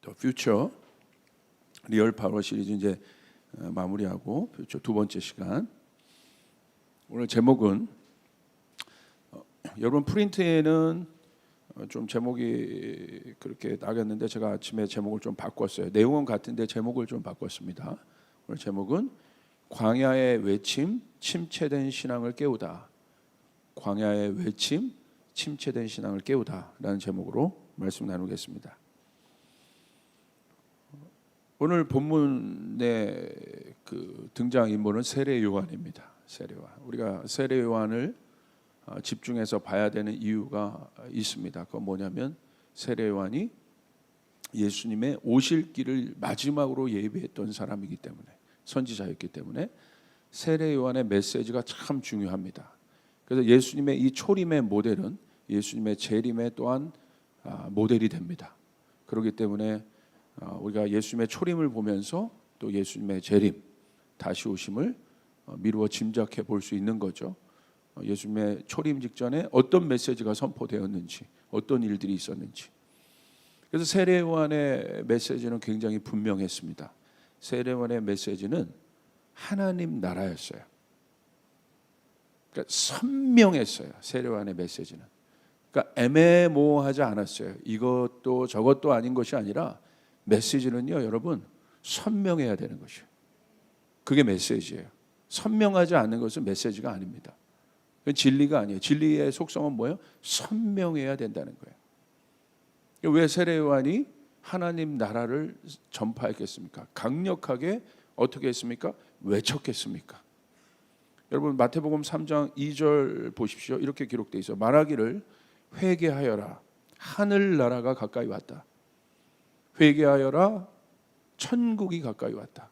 더 퓨처 리얼 파워 시리즈 이제 마무리하고 퓨처 두 번째 시간. 오늘 제목은 여러분 프린트에는 좀 제목이 그렇게 나갔는데 제가 아침에 제목을 좀 바꿨어요. 내용은 같은데 제목을 좀 바꿨습니다. 오늘 제목은 광야의 외침, 침체된 신앙을 깨우다. 광야의 외침, 침체된 신앙을 깨우다라는 제목으로 말씀 나누겠습니다. 오늘 본문의 그 등장 인물은 세례 요한입니다. 세례 요한. 우리가 세례 요한을 집중해서 봐야 되는 이유가 있습니다. 그건 뭐냐면 세례 요한이 예수님의 오실 길을 마지막으로 예비했던 사람이기 때문에, 선지자였기 때문에 세례 요한의 메시지가 참 중요합니다. 그래서 예수님의 이 초림의 모델은 예수님의 재림의 또한 모델이 됩니다. 그렇기 때문에 우리가 예수님의 초림을 보면서 또 예수님의 재림, 다시 오심을 미루어 짐작해 볼 수 있는 거죠. 예수님의 초림 직전에 어떤 메시지가 선포되었는지, 어떤 일들이 있었는지. 그래서 세례 요한의 메시지는 굉장히 분명했습니다. 세례 요한의 메시지는 하나님 나라였어요. 그러니까 선명했어요. 세례 요한의 메시지는. 그러니까 애매모호하지 않았어요. 이것도 저것도 아닌 것이 아니라 메시지는요, 여러분, 선명해야 되는 것이에요. 그게 메시지예요. 선명하지 않는 것은 메시지가 아닙니다. 그건 진리가 아니에요. 진리의 속성은 뭐예요? 선명해야 된다는 거예요. 왜 세례 요한이 하나님 나라를 전파했겠습니까? 강력하게 어떻게 했습니까? 외쳤겠습니까? 여러분 마태복음 3장 2절 보십시오. 이렇게 기록되어 있어요. 말하기를 회개하여라. 하늘나라가 가까이 왔다. 회개하여라. 천국이 가까이 왔다.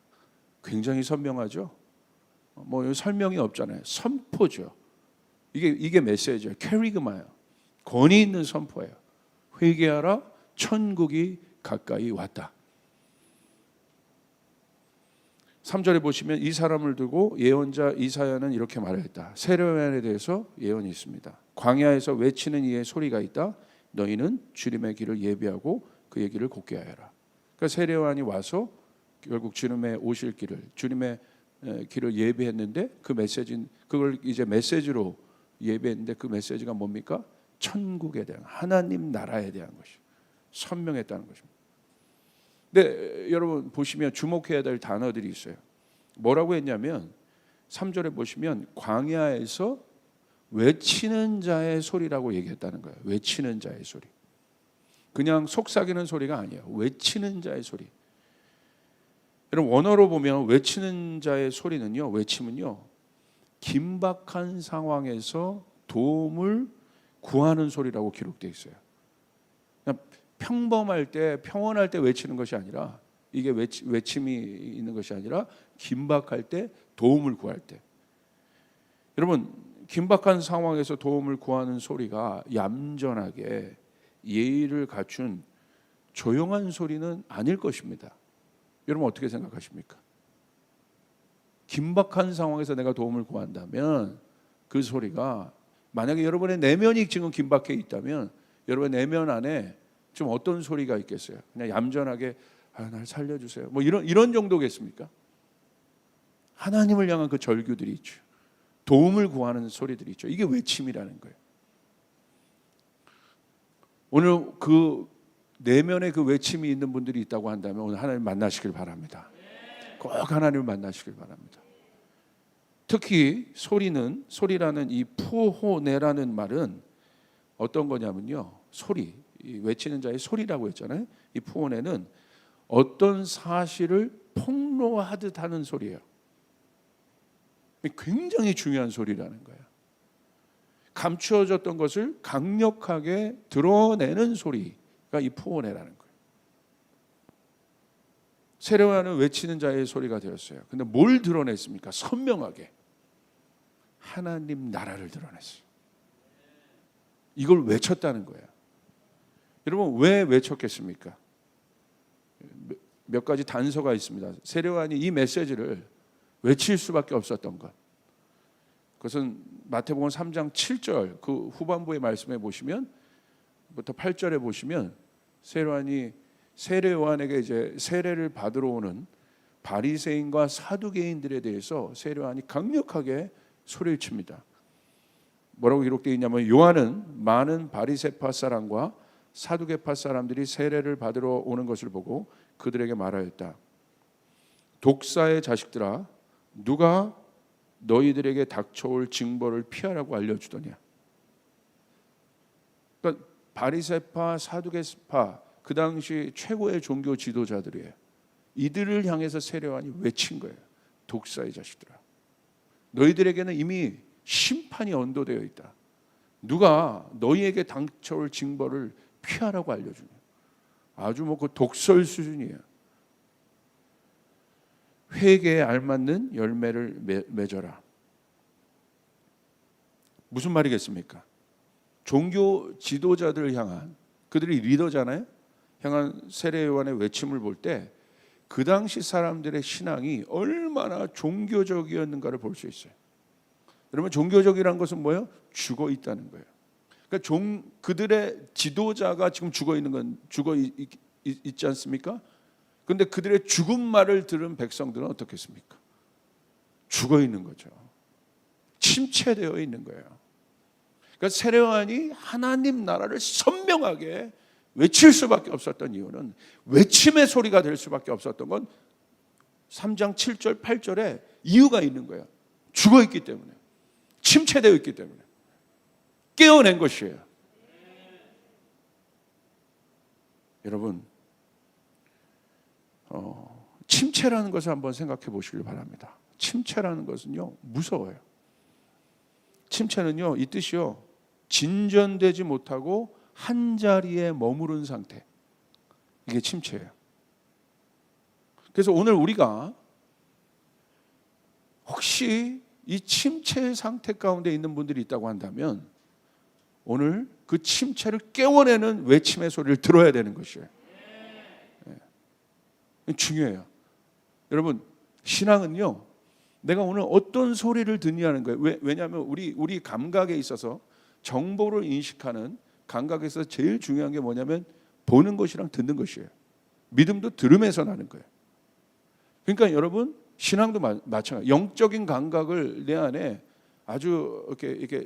굉장히 선명하죠. 뭐 설명이 없잖아요. 선포죠. 이게 메시지예요. 캐리그마예요. 권위 있는 선포예요. 회개하라. 천국이 가까이 왔다. 3절에 보시면 이 사람을 두고 예언자 이사야는 이렇게 말했다. 세례 요한에 대해서 예언이 있습니다. 광야에서 외치는 이의 소리가 있다. 너희는 주님의 길을 예비하고 그의 길을 곧게 하여라. 그러니까 세례 요한이 와서 결국 주님의 오실 길을, 주님의 길을 예비했는데 그 메시지는 그걸 이제 메시지로 예비했는데 그 메시지가 뭡니까? 천국에 대한, 하나님 나라에 대한 것이 선명했다는 것입니다. 근데 여러분 보시면 주목해야 될 단어들이 있어요. 뭐라고 했냐면 3절에 보시면 광야에서 외치는 자의 소리라고 얘기했다는 거예요. 외치는 자의 소리. 그냥 속삭이는 소리가 아니에요. 외치는 자의 소리. 여러분 원어로 보면 외치는 자의 소리는요, 외침은요, 긴박한 상황에서 도움을 구하는 소리라고 기록되어 있어요. 그냥 평범할 때, 평온할 때 외치는 것이 아니라, 이게 외침이 있는 것이 아니라 긴박할 때, 도움을 구할 때. 여러분 긴박한 상황에서 도움을 구하는 소리가 얌전하게 예의를 갖춘 조용한 소리는 아닐 것입니다. 여러분 어떻게 생각하십니까? 긴박한 상황에서 내가 도움을 구한다면 그 소리가, 만약에 여러분의 내면이 지금 긴박해 있다면 여러분의 내면 안에 좀 어떤 소리가 있겠어요? 그냥 얌전하게 날 살려주세요. 뭐 이런 정도겠습니까? 하나님을 향한 그 절규들이 있죠. 도움을 구하는 소리들이 있죠. 이게 외침이라는 거예요. 오늘 그 내면에 그 외침이 있는 분들이 있다고 한다면 오늘 하나님 만나시길 바랍니다. 꼭 하나님을 만나시길 바랍니다. 특히 소리라는 이 푸호네라는 말은 어떤 거냐면요, 소리, 이 외치는 자의 소리라고 했잖아요. 이 푸호네는 어떤 사실을 폭로하듯 하는 소리예요. 굉장히 중요한 소리라는 거예요. 감추어졌던 것을 강력하게 드러내는 소리가 이 푸호네라는 거예요. 세례 요한은 외치는 자의 소리가 되었어요. 근데 뭘 드러냈습니까? 선명하게 하나님 나라를 드러냈어요. 이걸 외쳤다는 거예요. 여러분 왜 외쳤겠습니까? 몇 가지 단서가 있습니다. 세례 요한이 이 메시지를 외칠 수밖에 없었던 것, 그것은 마태복음 3장 7절 그 후반부의 말씀에 보시면 부터 8절에 보시면 세례 요한이 세례 요한에게 이제 세례를 받으러 오는 바리새인과 사두개인들에 대해서 세례 요한이 강력하게 소리를 칩니다. 뭐라고 기록되어 있냐면 요한은 많은 바리새파 사람과 사두개파 사람들이 세례를 받으러 오는 것을 보고 그들에게 말하였다. 독사의 자식들아, 누가 너희들에게 닥쳐올 징벌을 피하라고 알려주더냐. 그러니까 바리새파, 사두개파 그 당시 최고의 종교 지도자들이에요. 이들을 향해서 세례 요한이 외친 거예요. 독사의 자식들아, 너희들에게는 이미 심판이 언도되어 있다. 누가 너희에게 닥쳐올 징벌을 피하라고 알려주냐. 아주 뭐 그 독설 수준이에요. 회개에 알맞는 열매를 맺어라. 무슨 말이겠습니까? 종교 지도자들을 향한, 그들이 리더잖아요. 향한 세례 요한의 외침을 볼 때 그 당시 사람들의 신앙이 얼마나 종교적이었는가를 볼 수 있어요. 여러분, 종교적이라는 것은 뭐예요? 죽어 있다는 거예요. 그러니까 그들의 지도자가 지금 죽어 있는 건 있지 않습니까? 그런데 그들의 죽은 말을 들은 백성들은 어떻겠습니까? 죽어 있는 거죠. 침체되어 있는 거예요. 그러니까 세례 요한이 하나님 나라를 선명하게 외칠 수밖에 없었던 이유는, 외침의 소리가 될 수밖에 없었던 건 3장 7절 8절에 이유가 있는 거예요. 죽어 있기 때문에, 침체되어 있기 때문에 깨어낸 것이에요. 여러분, 침체라는 것을 한번 생각해 보시길 바랍니다. 침체라는 것은요, 무서워요. 침체는요, 이 뜻이요, 진전되지 못하고 한 자리에 머무른 상태, 이게 침체예요. 그래서 오늘 우리가 혹시 이 침체 상태 가운데 있는 분들이 있다고 한다면 오늘 그 침체를 깨워내는 외침의 소리를 들어야 되는 것이에요. 중요해요. 여러분, 신앙은요, 내가 오늘 어떤 소리를 듣냐는 거예요. 왜냐하면 우리 감각에 있어서, 정보를 인식하는 감각에서 제일 중요한 게 뭐냐면 보는 것이랑 듣는 것이에요. 믿음도 들음에서 나는 거예요. 그러니까 여러분, 신앙도 마찬가지. 영적인 감각을 내 안에 아주 이렇게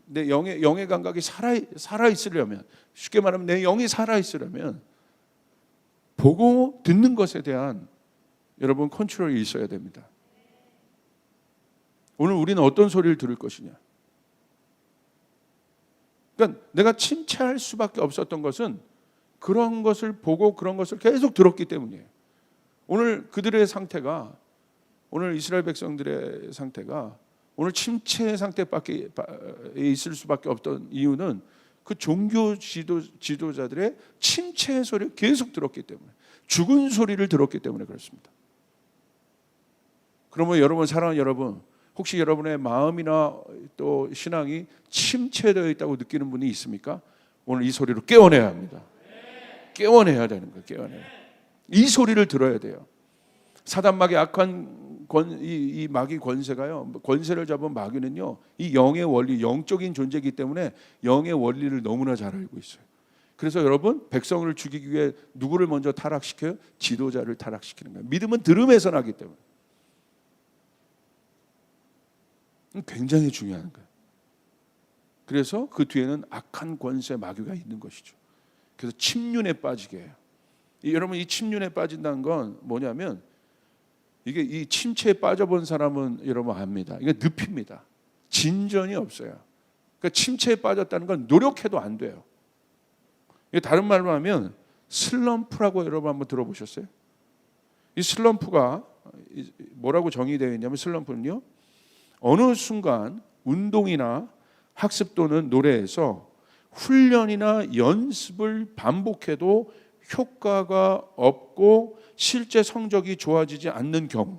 내 영의 감각이 살아 있으려면, 쉽게 말하면 내 영이 살아 있으려면 보고 듣는 것에 대한 여러분 컨트롤이 있어야 됩니다. 오늘 우리는 어떤 소리를 들을 것이냐. 그러니까 내가 침체할 수밖에 없었던 것은 그런 것을 보고 그런 것을 계속 들었기 때문이에요. 오늘 그들의 상태가, 오늘 이스라엘 백성들의 상태가 오늘 침체 상태밖에 있을 수밖에 없던 이유는 그 종교 지도자들의 침체의 소리를 계속 들었기 때문에, 죽은 소리를 들었기 때문에 그렇습니다. 그러면 여러분, 사랑하는 여러분, 혹시 여러분의 마음이나 또 신앙이 침체되어 있다고 느끼는 분이 있습니까? 오늘 이 소리로 깨워내야 합니다. 깨워내야 되는 거예요. 깨워내야. 이 소리를 들어야 돼요. 사단마귀의 악한 이 마귀 권세가요, 권세를 잡은 마귀는요, 이 영의 원리, 영적인 존재이기 때문에 영의 원리를 너무나 잘 알고 있어요. 그래서 여러분, 백성을 죽이기 위해 누구를 먼저 타락시켜요? 지도자를 타락시키는 거예요. 믿음은 들음에서 나기 때문에. 굉장히 중요한 거예요. 그래서 그 뒤에는 악한 권세 마귀가 있는 것이죠. 그래서 침륜에 빠지게 해요. 여러분, 이 침륜에 빠진다는 건 뭐냐면, 이게 이 침체에 빠져본 사람은 여러분 압니다. 이게 늪입니다. 진전이 없어요. 그러니까 침체에 빠졌다는 건 노력해도 안 돼요. 다른 말로 하면 슬럼프라고 여러분 한번 들어보셨어요? 이 슬럼프가 뭐라고 정의되어 있냐면, 슬럼프는요, 어느 순간 운동이나 학습 또는 노래에서 훈련이나 연습을 반복해도 효과가 없고 실제 성적이 좋아지지 않는 경우,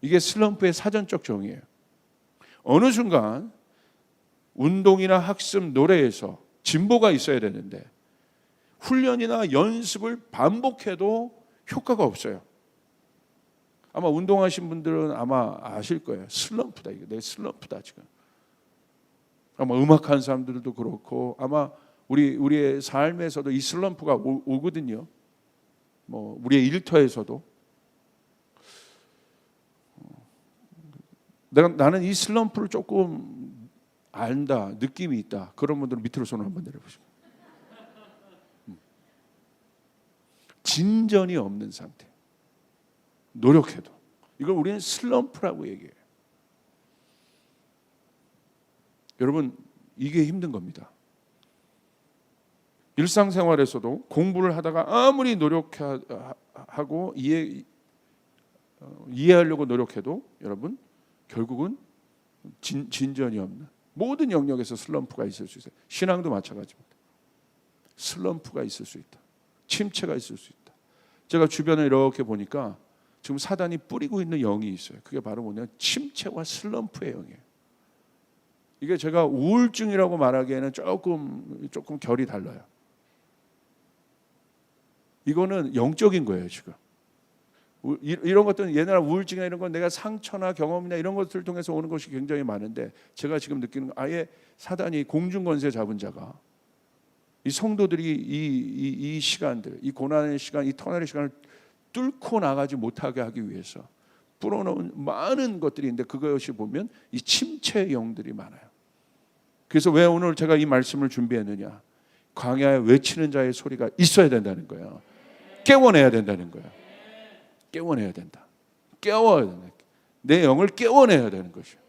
이게 슬럼프의 사전적 정의예요. 어느 순간 운동이나 학습, 노래에서 진보가 있어야 되는데 훈련이나 연습을 반복해도 효과가 없어요. 아마 운동하신 분들은 아마 아실 거예요. 슬럼프다, 이게 내 슬럼프다 지금. 아마 음악하는 사람들도 그렇고 아마 우리의 삶에서도 이 슬럼프가 오거든요. 뭐 우리의 일터에서도 나는 이 슬럼프를 조금 안다, 느낌이 있다. 그런 분들은 밑으로 손을 한번 내려보시고. 진전이 없는 상태. 노력해도. 이걸 우리는 슬럼프라고 얘기해요. 여러분, 이게 힘든 겁니다. 일상생활에서도 공부를 하다가 아무리 노력하고 이해하려고 노력해도 여러분 결국은 진전이 없는 모든 영역에서 슬럼프가 있을 수 있어요. 신앙도 마찬가지입니다. 슬럼프가 있을 수 있다. 침체가 있을 수 있다. 제가 주변에 이렇게 보니까 지금 사단이 뿌리고 있는 영이 있어요. 그게 바로 뭐냐면 침체와 슬럼프의 영이에요. 이게 제가 우울증이라고 말하기에는 조금 결이 달라요. 이거는 영적인 거예요, 지금. 이런 것들은 옛날 우울증이나 이런 건 내가 상처나 경험이나 이런 것들을 통해서 오는 것이 굉장히 많은데, 제가 지금 느끼는 건 아예 사단이 공중권세 잡은 자가 이 성도들이 이 시간들, 이 고난의 시간, 이 터널의 시간을 뚫고 나가지 못하게 하기 위해서 불어넣은 많은 것들이 있는데, 그것이 보면 이 침체의 영들이 많아요. 그래서 왜 오늘 제가 이 말씀을 준비했느냐, 광야에 외치는 자의 소리가 있어야 된다는 거예요. 깨워내야 된다는 거예요. 깨워내야 된다. 깨워야 된다. 내 영을 깨워내야 되는 것이에요.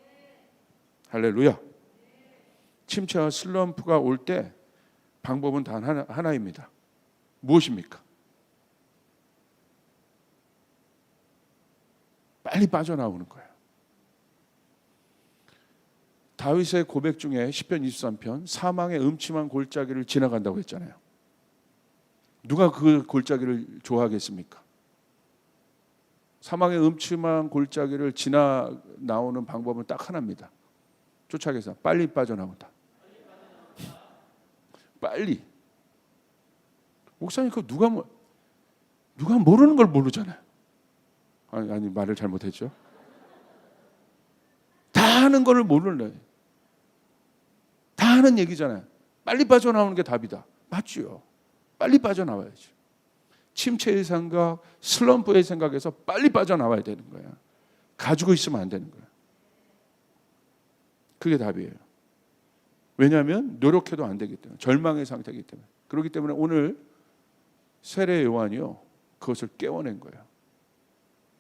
할렐루야. 침체와 슬럼프가 올 때 방법은 단 하나입니다. 무엇입니까? 빨리 빠져나오는 거예요. 다윗의 고백 중에 시편 23편, 사망의 음침한 골짜기를 지나간다고 했잖아요. 누가 그 골짜기를 좋아하겠습니까? 사망의 음침한 골짜기를 지나 나오는 방법은 딱 하나입니다. 쫓아가서 빨리 빠져나온다. 빨리. 목사님, 그 누가 모르는 걸 모르잖아요. 아니 말을 잘못했죠. 다 하는 거를 모르는, 다 하는 얘기잖아요. 빨리 빠져나오는 게 답이다. 맞지요. 빨리 빠져나와야죠. 침체의 생각, 슬럼프의 생각에서 빨리 빠져나와야 되는 거야. 가지고 있으면 안 되는 거야. 그게 답이에요. 왜냐하면 노력해도 안 되기 때문에, 절망의 상태이기 때문에. 그렇기 때문에 오늘 세례 요한이요, 그것을 깨워낸 거예요.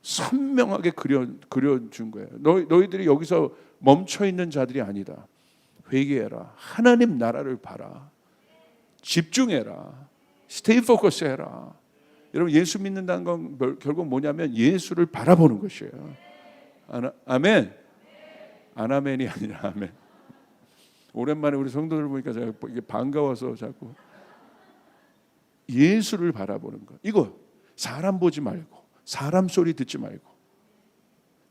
선명하게 그려준 거예요. 너희들이 여기서 멈춰있는 자들이 아니다. 회개해라. 하나님 나라를 봐라. 집중해라. 스테이 포커스 해라. 여러분, 예수 믿는다는 건 결국 뭐냐면 예수를 바라보는 것이에요. 아멘. 아나멘이 아니라 아멘. 오랜만에 우리 성도들 보니까 제가 이게 반가워서 자꾸 예수를 바라보는 거. 이거 사람 보지 말고, 사람 소리 듣지 말고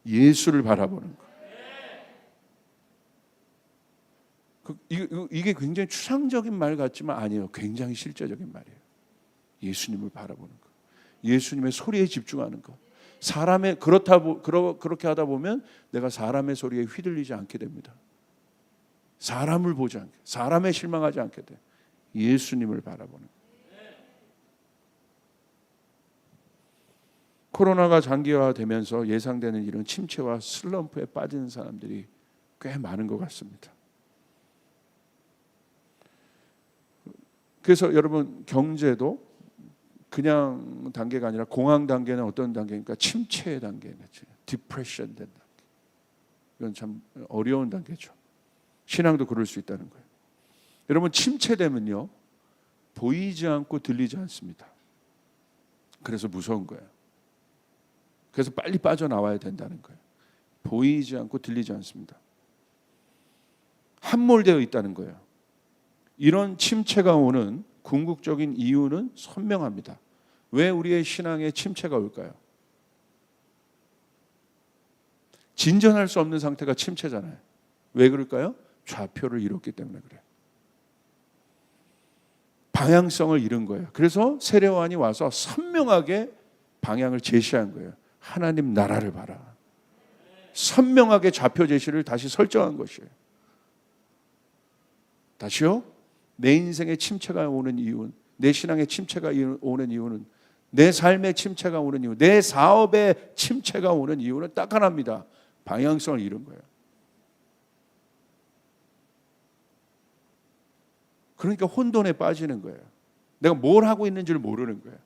예수를 바라보는 거. 이게 굉장히 추상적인 말 같지만 아니에요. 굉장히 실제적인 말이에요. 예수님을 바라보는 거. 예수님의 소리에 집중하는 것. 그렇게 하다 보면 내가 사람의 소리에 휘둘리지 않게 됩니다. 사람을 보지 않게, 사람에 실망하지 않게 돼. 예수님을 바라보는 것. 코로나가 장기화되면서 예상되는 이런 침체와 슬럼프에 빠지는 사람들이 꽤 많은 것 같습니다. 그래서 여러분, 경제도 그냥 단계가 아니라 공황 단계는 어떤 단계입니까? 침체의 단계는 디프레션 된 단계. 이건 참 어려운 단계죠. 신앙도 그럴 수 있다는 거예요. 여러분, 침체되면요, 보이지 않고 들리지 않습니다. 그래서 무서운 거예요. 그래서 빨리 빠져나와야 된다는 거예요. 보이지 않고 들리지 않습니다. 함몰되어 있다는 거예요. 이런 침체가 오는 궁극적인 이유는 선명합니다. 왜 우리의 신앙에 침체가 올까요? 진전할 수 없는 상태가 침체잖아요. 왜 그럴까요? 좌표를 잃었기 때문에 그래요. 방향성을 잃은 거예요. 그래서 세례요한이 와서 선명하게 방향을 제시한 거예요. 하나님 나라를 봐라. 선명하게 좌표 제시를 다시 설정한 것이에요. 다시요? 내 인생에 침체가 오는 이유는, 내 신앙에 침체가 오는 이유는 내 삶에 침체가 오는 이유, 내 사업에 침체가 오는 이유는 딱 하나입니다. 방향성을 잃은 거예요. 그러니까 혼돈에 빠지는 거예요. 내가 뭘 하고 있는지를 모르는 거예요.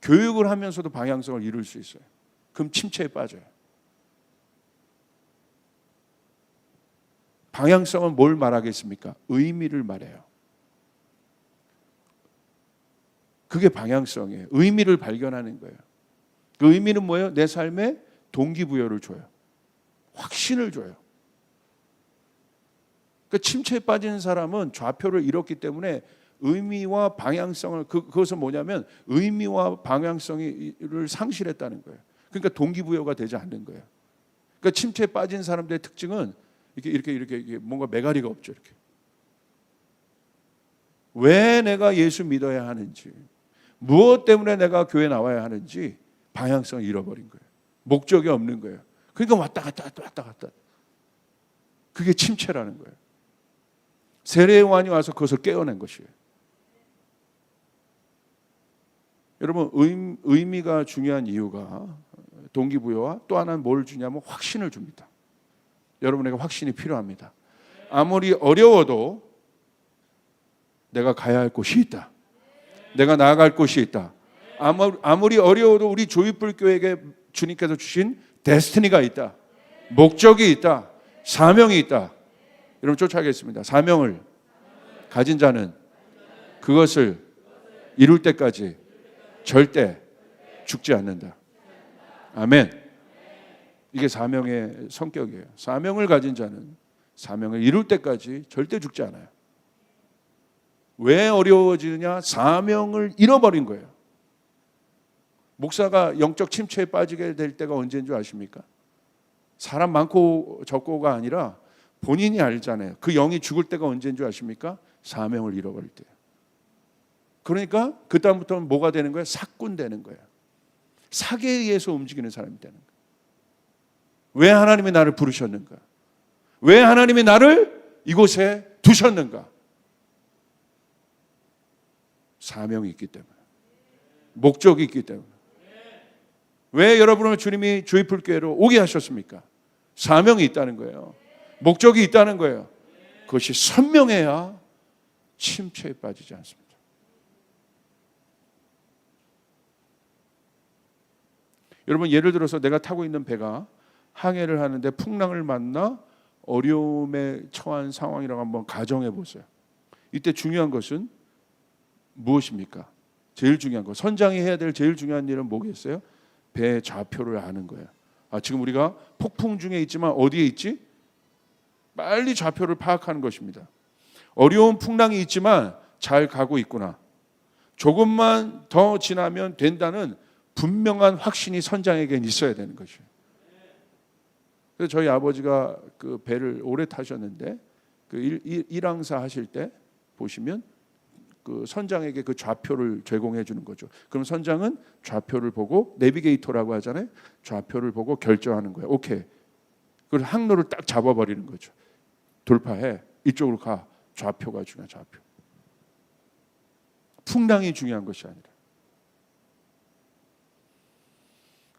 교육을 하면서도 방향성을 잃을 수 있어요. 그럼 침체에 빠져요. 방향성은 뭘 말하겠습니까? 의미를 말해요. 그게 방향성이에요. 의미를 발견하는 거예요. 그 의미는 뭐예요? 내 삶에 동기부여를 줘요. 확신을 줘요. 그러니까 침체에 빠지는 사람은 좌표를 잃었기 때문에 의미와 방향성을 그것은 뭐냐면 의미와 방향성을 상실했다는 거예요. 그러니까 동기부여가 되지 않는 거예요. 그러니까 침체에 빠진 사람들의 특징은 이렇게 뭔가 매가리가 없죠. 이렇게. 왜 내가 예수 믿어야 하는지, 무엇 때문에 내가 교회 나와야 하는지 방향성을 잃어버린 거예요. 목적이 없는 거예요. 그러니까 왔다 갔다. 그게 침체라는 거예요. 세례 요한이 와서 그것을 깨어낸 것이에요. 여러분, 의미가 중요한 이유가 동기부여와 또 하나는 뭘 주냐면 확신을 줍니다. 여러분에게 확신이 필요합니다. 아무리 어려워도 내가 가야 할 곳이 있다. 내가 나아갈 곳이 있다. 아무리 어려워도 우리 조이풀교회에게 주님께서 주신 데스티니가 있다. 목적이 있다. 사명이 있다. 여러분 쫓아가겠습니다. 사명을 가진 자는 그것을 이룰 때까지 절대 죽지 않는다. 아멘. 이게 사명의 성격이에요. 사명을 가진 자는 사명을 이룰 때까지 절대 죽지 않아요. 왜 어려워지느냐? 사명을 잃어버린 거예요. 목사가 영적 침체에 빠지게 될 때가 언제인 줄 아십니까? 사람 많고 적고가 아니라 본인이 알잖아요. 그 영이 죽을 때가 언제인 줄 아십니까? 사명을 잃어버릴 때예요. 그러니까 그 다음부터는 뭐가 되는 거예요? 사꾼 되는 거예요. 사계에 의해서 움직이는 사람이 되는 거예요. 왜 하나님이 나를 부르셨는가? 왜 하나님이 나를 이곳에 두셨는가? 사명이 있기 때문에, 목적이 있기 때문에. 왜 여러분을 주님이 조이풀교회로 오게 하셨습니까? 사명이 있다는 거예요. 목적이 있다는 거예요. 그것이 선명해야 침체에 빠지지 않습니다. 여러분, 예를 들어서 내가 타고 있는 배가 항해를 하는데 풍랑을 만나 어려움에 처한 상황이라고 한번 가정해 보세요. 이때 중요한 것은 무엇입니까? 제일 중요한 거, 선장이 해야 될 제일 중요한 일은 뭐겠어요? 배의 좌표를 아는 거예요. 지금 우리가 폭풍 중에 있지만 어디에 있지? 빨리 좌표를 파악하는 것입니다. 어려운 풍랑이 있지만 잘 가고 있구나. 조금만 더 지나면 된다는 분명한 확신이 선장에겐 있어야 되는 것이에요. 그래서 저희 아버지가 그 배를 오래 타셨는데 그 일항사 하실 때 보시면 그 선장에게 그 좌표를 제공해 주는 거죠. 그럼 선장은 좌표를 보고, 내비게이터라고 하잖아요. 좌표를 보고 결정하는 거예요. 오케이. 그걸 항로를 딱 잡아버리는 거죠. 돌파해. 이쪽으로 가. 좌표가 중요한 좌표. 풍랑이 중요한 것이 아니라.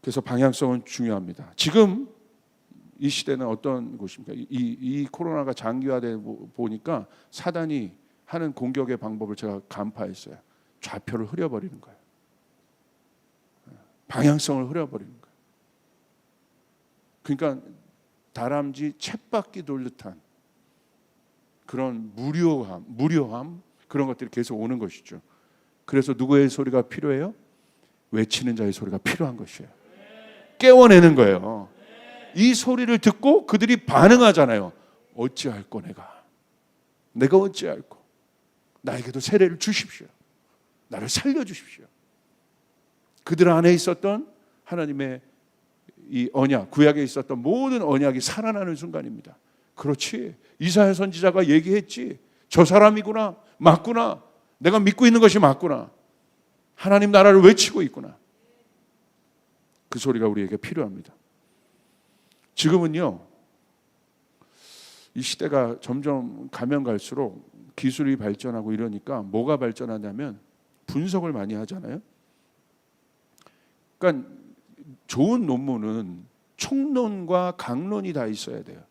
그래서 방향성은 중요합니다. 지금 이 시대는 어떤 곳입니까? 이 코로나가 장기화돼 보니까 사단이 하는 공격의 방법을 제가 간파했어요. 좌표를 흐려버리는 거예요. 방향성을 흐려버리는 거예요. 그러니까 다람쥐 쳇바퀴 돌 듯한 그런 무료함 그런 것들이 계속 오는 것이죠. 그래서 누구의 소리가 필요해요? 외치는 자의 소리가 필요한 것이에요. 깨워내는 거예요. 이 소리를 듣고 그들이 반응하잖아요. 어찌할꼬 내가 어찌할꼬. 나에게도 세례를 주십시오. 나를 살려주십시오. 그들 안에 있었던 하나님의 이 언약, 구약에 있었던 모든 언약이 살아나는 순간입니다. 그렇지. 이사야 선지자가 얘기했지. 저 사람이구나. 맞구나. 내가 믿고 있는 것이 맞구나. 하나님 나라를 외치고 있구나. 그 소리가 우리에게 필요합니다. 지금은요, 이 시대가 점점 가면 갈수록 기술이 발전하고 이러니까 뭐가 발전하냐면 분석을 많이 하잖아요. 그러니까 좋은 논문은 총론과 강론이 다 있어야 돼요.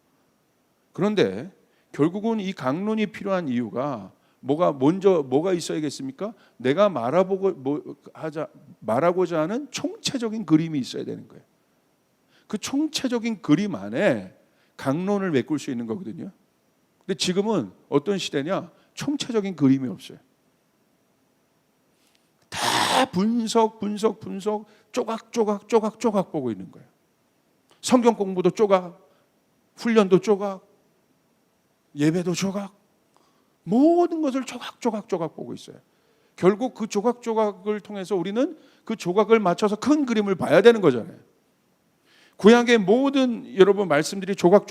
그런데 결국은 이 강론이 필요한 이유가 뭐가 있어야겠습니까? 내가 말하고자 하는 총체적인 그림이 있어야 되는 거예요. 그 총체적인 그림 안에 강론을 메꿀 수 있는 거거든요. 근데 지금은 어떤 시대냐? 총체적인 그림이 없어요. 다 분석, 조각 보고 있는 거예요. 성경 공부도 조각, 훈련도 조각, 예배도 조각, 모든 것을 조각 보고 있어요. 결국 그 조각을 통해서 우리는 그 조각을 맞춰서 큰 그림을 봐야 되는 거잖아요. 구약의 모든 여러분 말씀들이 조각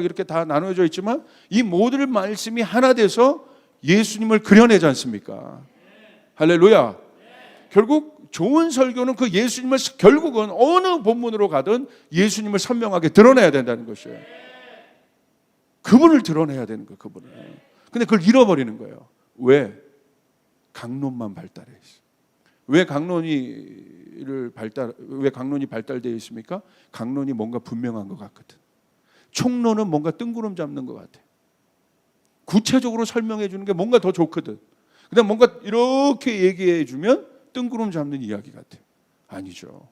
이렇게 다 나눠져 있지만 이 모든 말씀이 하나 돼서 예수님을 그려내지 않습니까? 할렐루야. 결국 좋은 설교는 그 예수님을 결국은 어느 본문으로 가든 예수님을 선명하게 드러내야 된다는 것이에요. 그분을 드러내야 되는 거예요. 그분을. 근데 그걸 잃어버리는 거예요. 왜? 강론만 발달해 있어요. 왜 강론이 발달되어 있습니까? 강론이 뭔가 분명한 것 같거든. 총론은 뭔가 뜬구름 잡는 것 같아. 구체적으로 설명해 주는 게 뭔가 더 좋거든. 그다음 뭔가 이렇게 얘기해 주면 뜬구름 잡는 이야기 같아. 아니죠.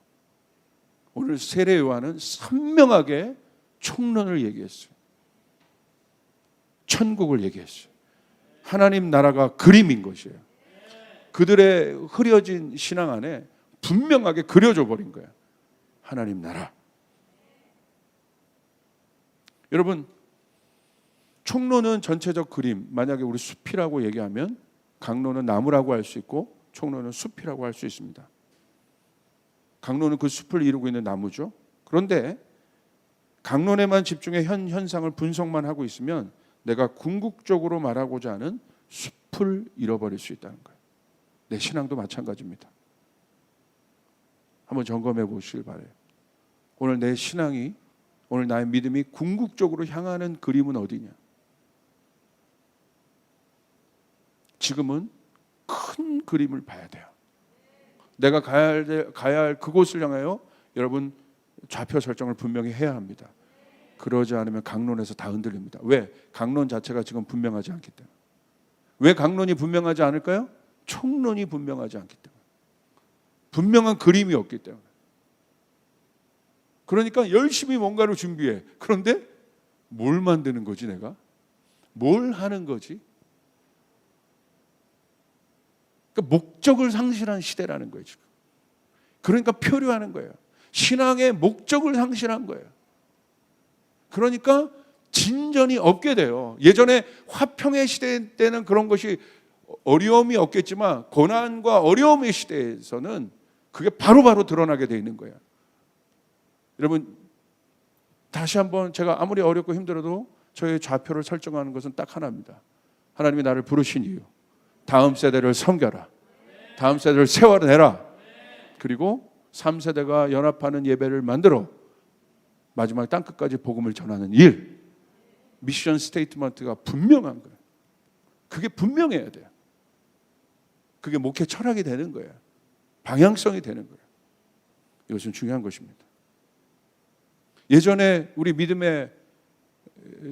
오늘 세례 요한은 선명하게 총론을 얘기했어요. 천국을 얘기했어요. 하나님 나라가 그림인 것이에요. 그들의 흐려진 신앙 안에 분명하게 그려져 버린 거야. 하나님 나라. 여러분, 총론은 전체적 그림. 만약에 우리 숲이라고 얘기하면 강론은 나무라고 할 수 있고 총론은 숲이라고 할 수 있습니다. 강론은 그 숲을 이루고 있는 나무죠. 그런데 강론에만 집중해 현상을 분석만 하고 있으면 내가 궁극적으로 말하고자 하는 숲을 잃어버릴 수 있다는 거예요. 내 신앙도 마찬가지입니다. 한번 점검해 보시길 바라요. 오늘 내 신앙이, 오늘 나의 믿음이 궁극적으로 향하는 그림은 어디냐? 지금은 큰 그림을 봐야 돼요. 내가 가야 할 그곳을 향하여 여러분 좌표 설정을 분명히 해야 합니다. 그러지 않으면 강론에서 다 흔들립니다. 왜? 강론 자체가 지금 분명하지 않기 때문에. 왜 강론이 분명하지 않을까요? 총론이 분명하지 않기 때문에. 분명한 그림이 없기 때문에. 그러니까 열심히 뭔가를 준비해. 그런데 뭘 만드는 거지 내가? 뭘 하는 거지? 그러니까 목적을 상실한 시대라는 거예요 지금. 그러니까 표류하는 거예요. 신앙의 목적을 상실한 거예요. 그러니까 진전이 없게 돼요. 예전에 화평의 시대 때는 그런 것이 어려움이 없겠지만 고난과 어려움의 시대에서는 그게 바로바로 드러나게 돼 있는 거예요. 여러분 다시 한번 제가 아무리 어렵고 힘들어도 저의 좌표를 설정하는 것은 딱 하나입니다. 하나님이 나를 부르신 이유. 다음 세대를 섬겨라. 다음 세대를 세워내라. 그리고 3세대가 연합하는 예배를 만들어 마지막 땅끝까지 복음을 전하는 일. 미션 스테이트먼트가 분명한 거예요. 그게 분명해야 돼요. 그게 목회 철학이 되는 거예요. 방향성이 되는 거예요. 이것은 중요한 것입니다. 예전에 우리 믿음의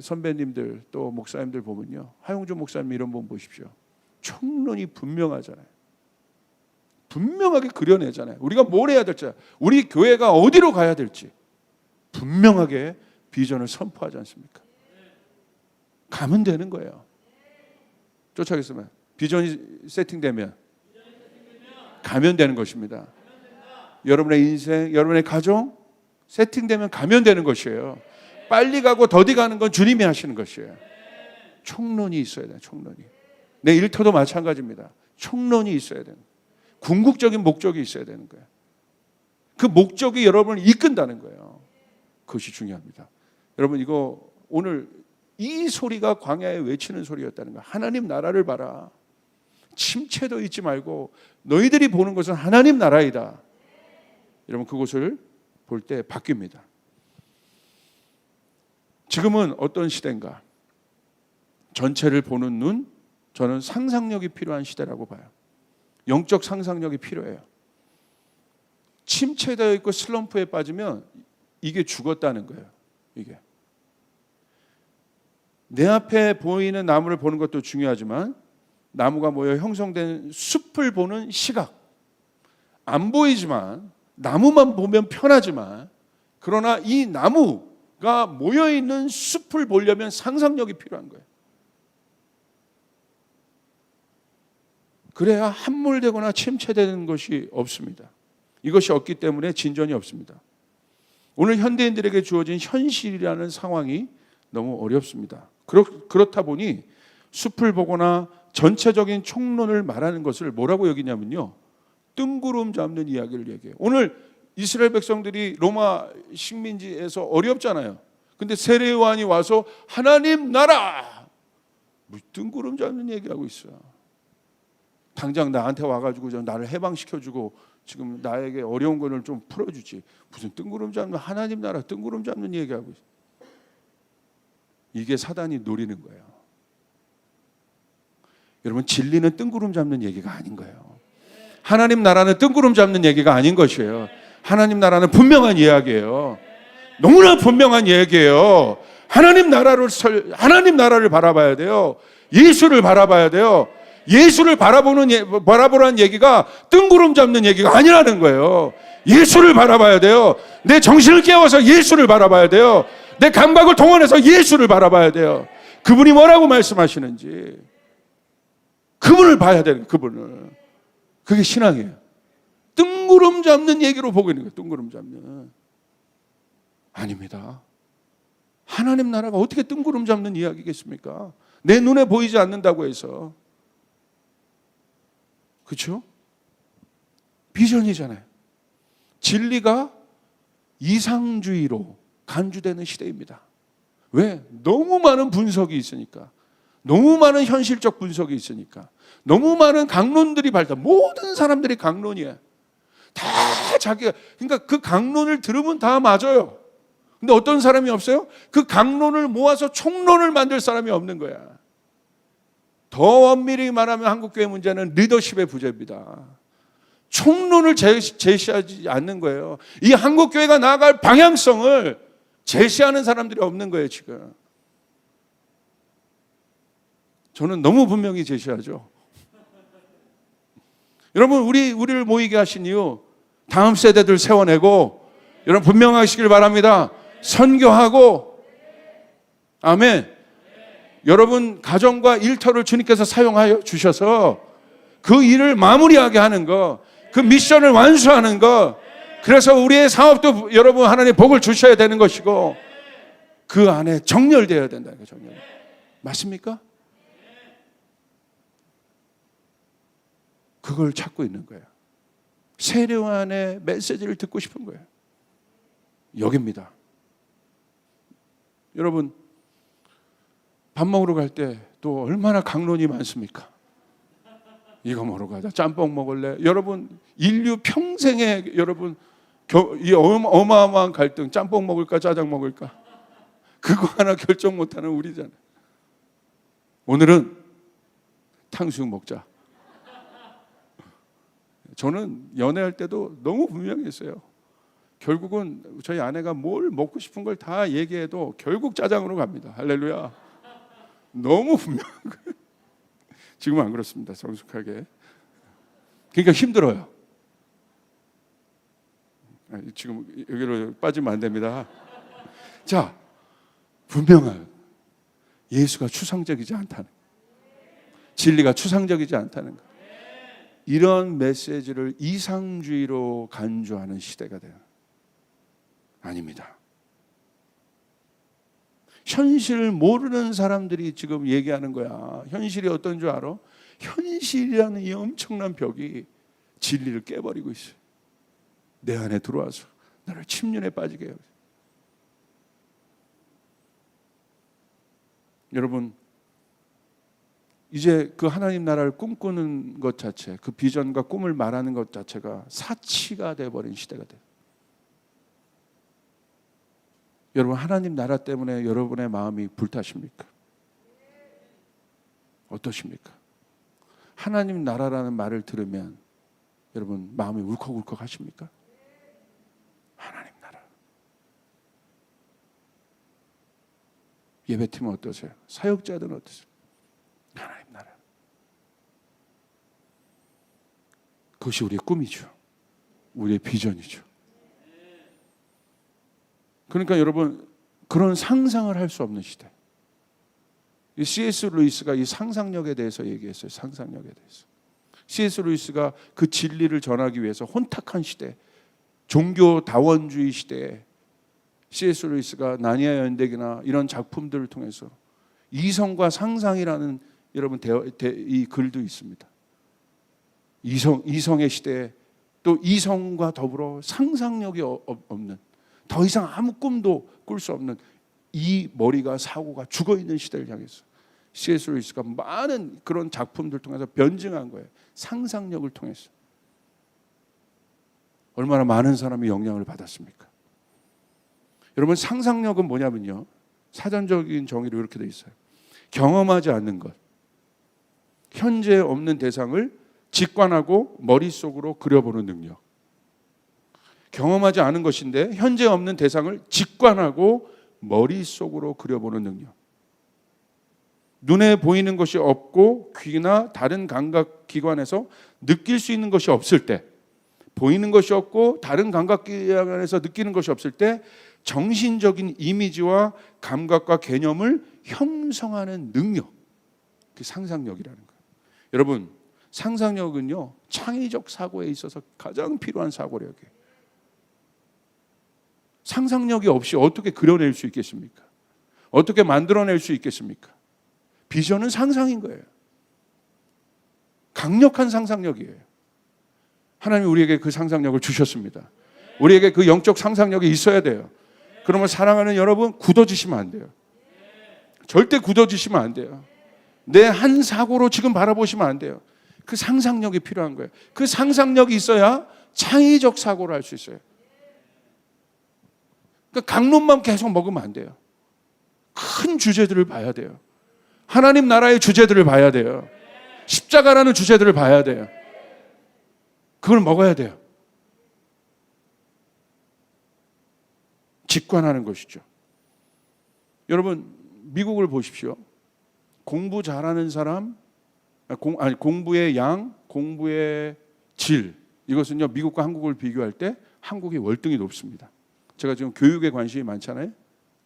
선배님들 또 목사님들 보면요. 하용주 목사님 이런 분 보십시오. 총론이 분명하잖아요. 분명하게 그려내잖아요. 우리가 뭘 해야 될지, 우리 교회가 어디로 가야 될지 분명하게 비전을 선포하지 않습니까? 가면 되는 거예요. 쫓아가겠으면 비전이 세팅되면 가면 되는 것입니다. 여러분의 인생, 여러분의 가정 세팅되면 가면 되는 것이에요. 빨리 가고 더디 가는 건 주님이 하시는 것이에요. 총론이 있어야 돼요. 총론이. 내 일터도 마찬가지입니다. 총론이 있어야 돼요. 궁극적인 목적이 있어야 되는 거예요. 그 목적이 여러분을 이끈다는 거예요. 그것이 중요합니다. 여러분 이거 오늘 이 소리가 광야에 외치는 소리였다는 거예요. 하나님 나라를 봐라. 침체도 잊지 말고 너희들이 보는 것은 하나님 나라이다. 여러분 그것을 볼 때 바뀝니다. 지금은 어떤 시대인가? 전체를 보는 눈, 저는 상상력이 필요한 시대라고 봐요. 영적 상상력이 필요해요. 침체되어 있고 슬럼프에 빠지면 이게 죽었다는 거예요. 이게 내 앞에 보이는 나무를 보는 것도 중요하지만 나무가 모여 형성된 숲을 보는 시각, 안 보이지만 나무만 보면 편하지만 그러나 이 나무가 모여있는 숲을 보려면 상상력이 필요한 거예요. 그래야 함몰되거나 침체되는 것이 없습니다. 이것이 없기 때문에 진전이 없습니다. 오늘 현대인들에게 주어진 현실이라는 상황이 너무 어렵습니다. 그렇다 보니 숲을 보거나 전체적인 총론을 말하는 것을 뭐라고 여기냐면요, 뜬구름 잡는 이야기를 얘기해요. 오늘 이스라엘 백성들이 로마 식민지에서 어렵잖아요. 근데 세례요한이 와서 하나님 나라, 뭐 뜬구름 잡는 얘기하고 있어요. 당장 나한테 와가지고 나를 해방시켜주고 지금 나에게 어려운 것을 좀 풀어주지, 무슨 뜬구름 잡는 하나님 나라 뜬구름 잡는 얘기하고 있어요. 이게 사단이 노리는 거예요. 여러분, 진리는 뜬구름 잡는 얘기가 아닌 거예요. 하나님 나라는 뜬구름 잡는 얘기가 아닌 것이에요. 하나님 나라는 분명한 이야기예요. 너무나 분명한 얘기예요. 하나님 나라를 바라봐야 돼요. 예수를 바라봐야 돼요. 예수를 바라보라는 얘기가 뜬구름 잡는 얘기가 아니라는 거예요. 예수를 바라봐야 돼요. 내 정신을 깨워서 예수를 바라봐야 돼요. 내 감각을 동원해서 예수를 바라봐야 돼요. 그분이 뭐라고 말씀하시는지 그분을 봐야 돼요. 그분을. 그게 신앙이에요. 뜬구름 잡는 얘기로 보고 있는 거예요. 뜬구름 잡는. 아닙니다. 하나님 나라가 어떻게 뜬구름 잡는 이야기겠습니까? 내 눈에 보이지 않는다고 해서. 그렇죠? 비전이잖아요. 진리가 이상주의로 간주되는 시대입니다. 왜? 너무 많은 분석이 있으니까. 너무 많은 현실적 분석이 있으니까. 너무 많은 강론들이 모든 사람들이 강론이에요. 다 자기가, 그러니까 그 강론을 들으면 다 맞아요. 근데 어떤 사람이 없어요? 그 강론을 모아서 총론을 만들 사람이 없는 거야. 더 엄밀히 말하면 한국교회 문제는 리더십의 부재입니다. 총론을 제시하지 않는 거예요. 이 한국교회가 나아갈 방향성을 제시하는 사람들이 없는 거예요, 지금. 저는 너무 분명히 제시하죠. 여러분, 우리를 모이게 하신 이유, 다음 세대들 세워내고, 여러분 분명하시길 바랍니다. 선교하고, 아멘. 여러분 가정과 일터를 주님께서 사용하여 주셔서 그 일을 마무리하게 하는 거, 그 미션을 완수하는 거, 그래서 우리의 사업도 여러분 하나님 복을 주셔야 되는 것이고 그 안에 정렬되어야 된다는 거죠. 정렬. 맞습니까? 그걸 찾고 있는 거예요. 세례요한의 메시지를 듣고 싶은 거예요. 여기입니다. 여러분, 밥 먹으러 갈 때 또 얼마나 강론이 많습니까? 이거 먹으러 가자. 짬뽕 먹을래? 여러분, 인류 평생에 여러분 이 어마어마한 갈등, 짬뽕 먹을까 짜장 먹을까? 그거 하나 결정 못하는 우리잖아요. 오늘은 탕수육 먹자. 저는 연애할 때도 너무 분명했어요. 결국은 저희 아내가 뭘 먹고 싶은 걸 다 얘기해도 결국 짜장으로 갑니다. 할렐루야. 너무 분명한 거예요. 지금은 안 그렇습니다. 성숙하게. 그러니까 힘들어요. 지금 여기로 빠지면 안 됩니다. 자, 분명한 예수가 추상적이지 않다는, 진리가 추상적이지 않다는 것. 이런 메시지를 이상주의로 간주하는 시대가 돼요. 아닙니다. 현실을 모르는 사람들이 지금 얘기하는 거야. 현실이 어떤 줄 알아? 현실이라는 이 엄청난 벽이 진리를 깨버리고 있어요. 내 안에 들어와서 나를 침륜에 빠지게 해요. 여러분, 이제 그 하나님 나라를 꿈꾸는 것 자체, 그 비전과 꿈을 말하는 것 자체가 사치가 돼버린 시대가 돼요. 여러분, 하나님 나라 때문에 여러분의 마음이 불타십니까? 어떠십니까? 하나님 나라라는 말을 들으면 여러분 마음이 울컥울컥 하십니까? 예배팀은 어떠세요? 사역자들은 어떠세요? 하나님 나라. 그것이 우리의 꿈이죠. 우리의 비전이죠. 그러니까 여러분, 그런 상상을 할 수 없는 시대. 이 C.S. 루이스가 이 상상력에 대해서 얘기했어요. 상상력에 대해서. C.S. 루이스가 그 진리를 전하기 위해서 혼탁한 시대, 종교 다원주의 시대에 C.S. 루이스가 나니아 연대기나 이런 작품들을 통해서 이성과 상상이라는 여러분 이 글도 있습니다. 이성의 시대에 또 이성과 더불어 상상력이 없는, 더 이상 아무 꿈도 꿀 수 없는 이 머리가 사고가 죽어있는 시대를 향해서 C.S. 루이스가 많은 그런 작품들 통해서 변증한 거예요. 상상력을 통해서. 얼마나 많은 사람이 영향을 받았습니까? 여러분, 상상력은 뭐냐면요, 사전적인 정의로 이렇게 돼 있어요. 경험하지 않는 것, 현재 없는 대상을 직관하고 머릿속으로 그려보는 능력. 경험하지 않은 것인데 현재 없는 대상을 직관하고 머릿속으로 그려보는 능력. 눈에 보이는 것이 없고 귀나 다른 감각기관에서 느낄 수 있는 것이 없을 때, 보이는 것이 없고 다른 감각기관에서 느끼는 것이 없을 때 정신적인 이미지와 감각과 개념을 형성하는 능력, 그 상상력이라는 거예요. 여러분, 상상력은요, 창의적 사고에 있어서 가장 필요한 사고력이에요. 상상력이 없이 어떻게 그려낼 수 있겠습니까? 어떻게 만들어낼 수 있겠습니까? 비전은 상상인 거예요. 강력한 상상력이에요. 하나님이 우리에게 그 상상력을 주셨습니다. 우리에게 그 영적 상상력이 있어야 돼요. 그러면 사랑하는 여러분, 굳어지시면 안 돼요. 절대 굳어지시면 안 돼요. 내 한 사고로 지금 바라보시면 안 돼요. 그 상상력이 필요한 거예요. 그 상상력이 있어야 창의적 사고를 할 수 있어요. 그러니까 강론만 계속 먹으면 안 돼요. 큰 주제들을 봐야 돼요. 하나님 나라의 주제들을 봐야 돼요. 십자가라는 주제들을 봐야 돼요. 그걸 먹어야 돼요. 직관하는 것이죠. 여러분, 미국을 보십시오. 공부 잘하는 사람, 공부의 양, 공부의 질, 이것은요, 미국과 한국을 비교할 때 한국이 월등히 높습니다. 제가 지금 교육에 관심이 많잖아요.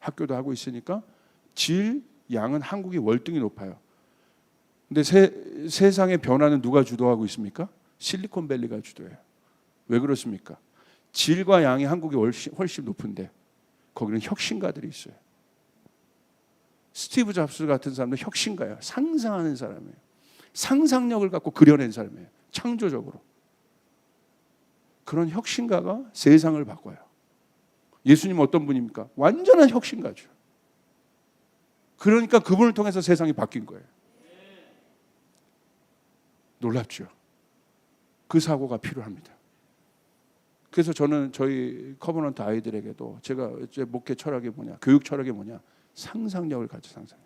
학교도 하고 있으니까 질, 양은 한국이 월등히 높아요. 근데 세상의 변화는 누가 주도하고 있습니까? 실리콘밸리가 주도해요. 왜 그렇습니까? 질과 양이 한국이 훨씬 높은데 거기는 혁신가들이 있어요. 스티브 잡스 같은 사람도 혁신가예요. 상상하는 사람이에요. 상상력을 갖고 그려낸 사람이에요. 창조적으로. 그런 혁신가가 세상을 바꿔요. 예수님 어떤 분입니까? 완전한 혁신가죠. 그러니까 그분을 통해서 세상이 바뀐 거예요. 놀랍죠? 그 사고가 필요합니다. 그래서 저는 저희 커버넌트 아이들에게도 제가 제 목회 철학이 뭐냐, 교육 철학이 뭐냐, 상상력을 가져. 상상.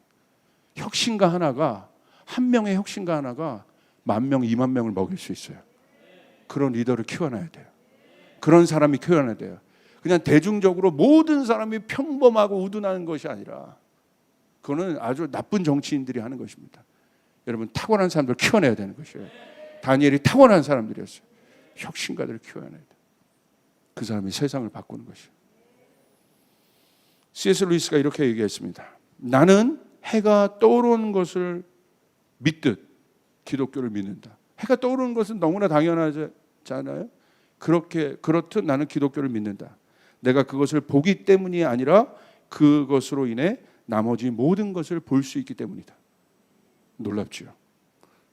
혁신가 하나가, 한 명의 혁신가 하나가 10,000명, 20,000명을 먹일 수 있어요. 그런 리더를 키워놔야 돼요. 그런 사람이 키워놔야 돼요. 그냥 대중적으로 모든 사람이 평범하고 우둔하는 것이 아니라, 그거는 아주 나쁜 정치인들이 하는 것입니다. 여러분, 타고난 사람들 키워내야 되는 것이에요. 다니엘이 타고난 사람들이었어요. 혁신가들을 키워내야 돼요. 그 사람이 세상을 바꾸는 것이에요. C.S. 루이스가 이렇게 얘기했습니다. 나는 해가 떠오르는 것을 믿듯 기독교를 믿는다. 해가 떠오르는 것은 너무나 당연하잖아요. 그렇듯 나는 기독교를 믿는다. 내가 그것을 보기 때문이 아니라 그것으로 인해 나머지 모든 것을 볼 수 있기 때문이다. 놀랍죠.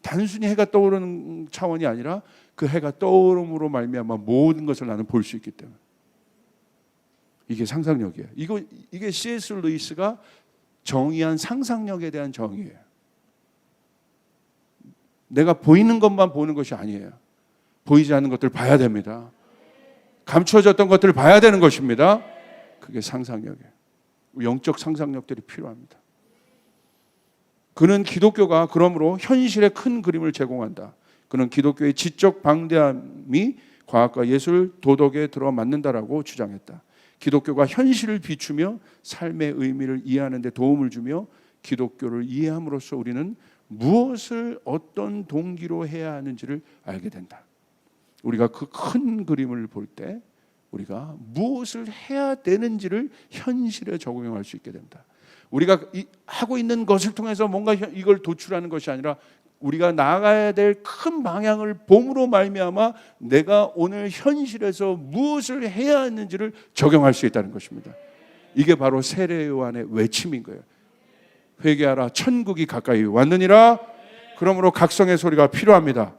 단순히 해가 떠오르는 차원이 아니라 그 해가 떠오름으로 말미암아 모든 것을 나는 볼 수 있기 때문에. 이게 상상력이에요. 이게 C.S. 루이스가 정의한 상상력에 대한 정의예요. 내가 보이는 것만 보는 것이 아니에요. 보이지 않는 것들을 봐야 됩니다. 감추어졌던 것들을 봐야 되는 것입니다. 그게 상상력이에요. 영적 상상력들이 필요합니다. 그는 기독교가 그러므로 현실의 큰 그림을 제공한다. 그는 기독교의 지적 방대함이 과학과 예술, 도덕에 들어맞는다라고 주장했다. 기독교가 현실을 비추며 삶의 의미를 이해하는 데 도움을 주며 기독교를 이해함으로써 우리는 무엇을 어떤 동기로 해야 하는지를 알게 된다. 우리가 그 큰 그림을 볼 때 우리가 무엇을 해야 되는지를 현실에 적용할 수 있게 된다. 우리가 하고 있는 것을 통해서 뭔가 이걸 도출하는 것이 아니라 우리가 나아가야 될 큰 방향을 봄으로 말미암아 내가 오늘 현실에서 무엇을 해야 하는지를 적용할 수 있다는 것입니다. 이게 바로 세례 요한의 외침인 거예요. 회개하라, 천국이 가까이 왔느니라. 그러므로 각성의 소리가 필요합니다.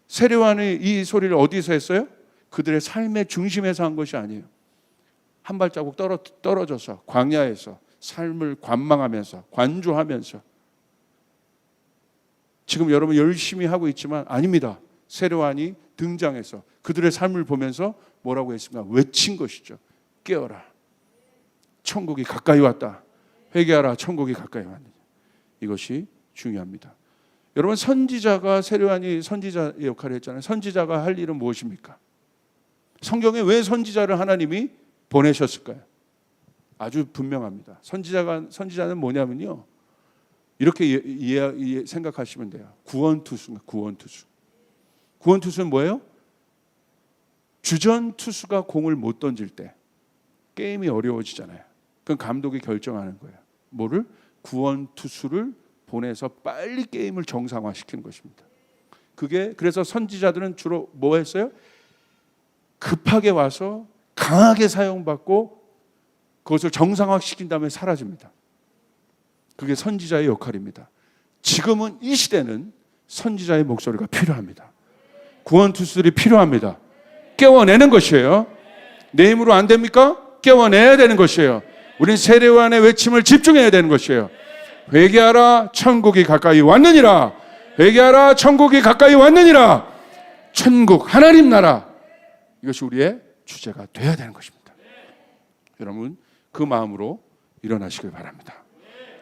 세례 요한이 이 소리를 어디서 했어요? 그들의 삶의 중심에서 한 것이 아니에요. 한 발자국 떨어져서 광야에서 삶을 관망하면서 관조하면서 지금 여러분 열심히 하고 있지만 아닙니다. 세례 요한이 등장해서 그들의 삶을 보면서 뭐라고 했습니까? 외친 것이죠. 깨어라, 천국이 가까이 왔다. 회개하라, 천국이 가까이 왔느냐. 이것이 중요합니다. 여러분, 선지자가 세례 요한이 선지자의 역할을 했잖아요. 선지자가 할 일은 무엇입니까? 성경에 왜 선지자를 하나님이 보내셨을까요? 아주 분명합니다. 선지자는 뭐냐면요, 이렇게 생각하시면 돼요. 구원투수입니다. 구원투수는 뭐예요? 주전 투수가 공을 못 던질 때 게임이 어려워지잖아요. 그럼 감독이 결정하는 거예요. 뭐를? 구원투수를 보내서 빨리 게임을 정상화시키는 것입니다. 그래서 선지자들은 주로 뭐 했어요? 급하게 와서 강하게 사용받고 그것을 정상화시킨 다음에 사라집니다. 그게 선지자의 역할입니다. 지금은 이 시대는 선지자의 목소리가 필요합니다. 구원투수들이 필요합니다. 깨워내는 것이에요. 내 힘으로 안 됩니까? 깨워내야 되는 것이에요. 우린 세례 요한의 외침을 집중해야 되는 것이에요. 회개하라, 천국이 가까이 왔느니라. 회개하라, 천국이 가까이 왔느니라. 천국, 하나님 나라, 이것이 우리의 주제가 돼야 되는 것입니다. 여러분, 그 마음으로 일어나시길 바랍니다.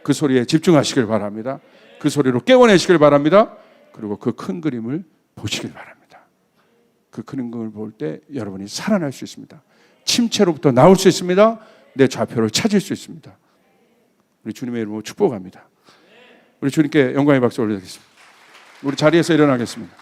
그 소리에 집중하시길 바랍니다. 그 소리로 깨워내시길 바랍니다. 그리고 그 큰 그림을 보시길 바랍니다. 그 큰 그림을 볼 때 여러분이 살아날 수 있습니다. 침체로부터 나올 수 있습니다. 내 좌표를 찾을 수 있습니다. 우리 주님의 이름으로 축복합니다. 우리 주님께 영광의 박수 올리겠습니다. 우리 자리에서 일어나겠습니다.